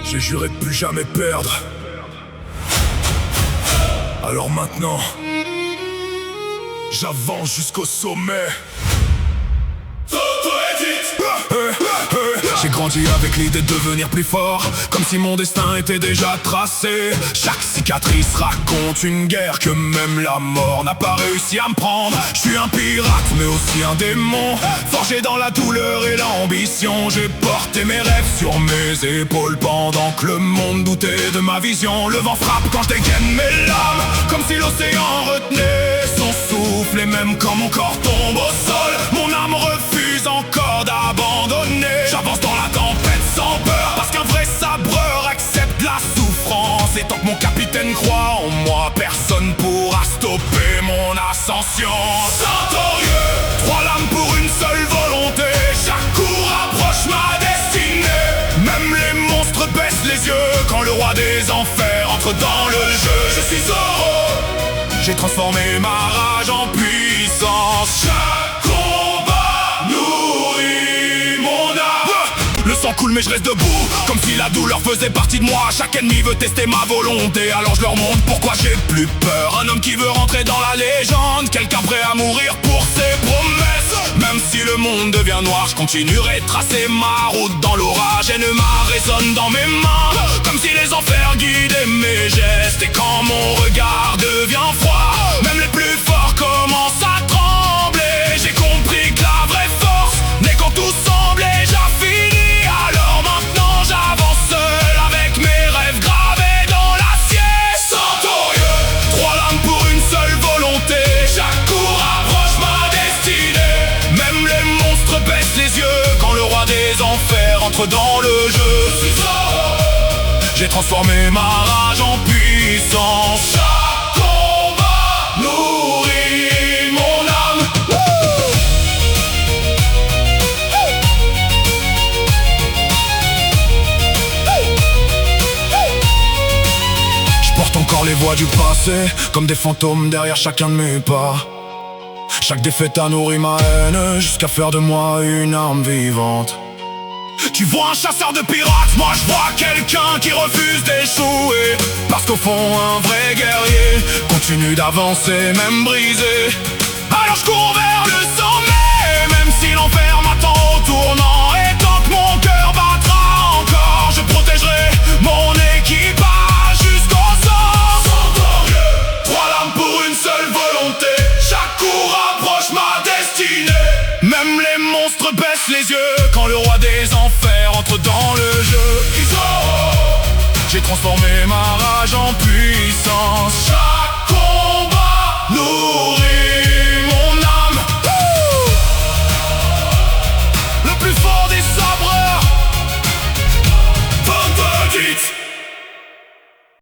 J'ai juré de plus jamais perdre. Alors maintenant, j'avance jusqu'au sommet. J'ai grandi avec l'idée de devenir plus fort, comme si mon destin était déjà tracé. Chaque cicatrice raconte une guerre que même la mort n'a pas réussi à me prendre. Je suis un pirate mais aussi un démon, forgé dans la douleur et l'ambition. J'ai porté mes rêves sur mes épaules pendant que le monde doutait de ma vision. Le vent frappe quand je dégaine mes lames, comme si l'océan retenait son souffle. Et même quand mon corps tombe au sol, mon âme refuse encore d'abandonner. J'avance dans la tempête sans peur, parce qu'un vrai sabreur accepte la souffrance. Et tant que mon capitaine croit en moi, personne pourra stopper mon ascension. Centurieux, trois lames pour une seule volonté. Chaque coup rapproche ma destinée. Même les monstres baissent les yeux quand le roi des enfers entre dans le jeu. Je suis Zoro, j'ai transformé ma rage en puissance. Chaque combat nourrit mon âme. Le sang coule mais je reste debout, comme si la douleur faisait partie de moi. Chaque ennemi veut tester ma volonté, alors je leur montre pourquoi j'ai plus peur. Un homme qui veut rentrer dans la légende, quelqu'un prêt à mourir pour ses promesses. Même si le monde devient noir, je continuerai de tracer ma route dans l'orage. Ennema résonne dans mes mains, comme si les enfers guidaient mes gestes. Et quand mon regard devient froid, même les plus forts commencent à trembler. J'ai compris que la vraie force n'est quand tout semble déjà fini. Alors maintenant j'avance seul avec mes rêves gravés dans l'acier. Centurieux, trois lames pour une seule volonté. Chaque coup rapproche ma destinée. Même les monstres baissent les yeux quand le roi des enfers entre dans le jeu. J'ai transformé ma rage en puissance. Chaque combat nourrit mon âme. Je porte encore les voix du passé, comme des fantômes derrière chacun de mes pas. Chaque défaite a nourri ma haine, jusqu'à faire de moi une arme vivante. Tu vois un chasseur de pirates, moi je vois quelqu'un qui refuse d'échouer. Parce qu'au fond un vrai guerrier continue d'avancer même brisé. Alors je cours vers le sommet, même si l'enfer m'attend au tournant. Et tant que mon cœur battra encore, je protégerai mon équipage jusqu'au sang. Centurieux, trois lames pour une seule volonté. Chaque coup rapproche ma destinée. Même les monstres baissent les yeux quand le roi des enfers entre dans le jeu. J'ai transformé ma rage en puissance. Chaque combat nourrit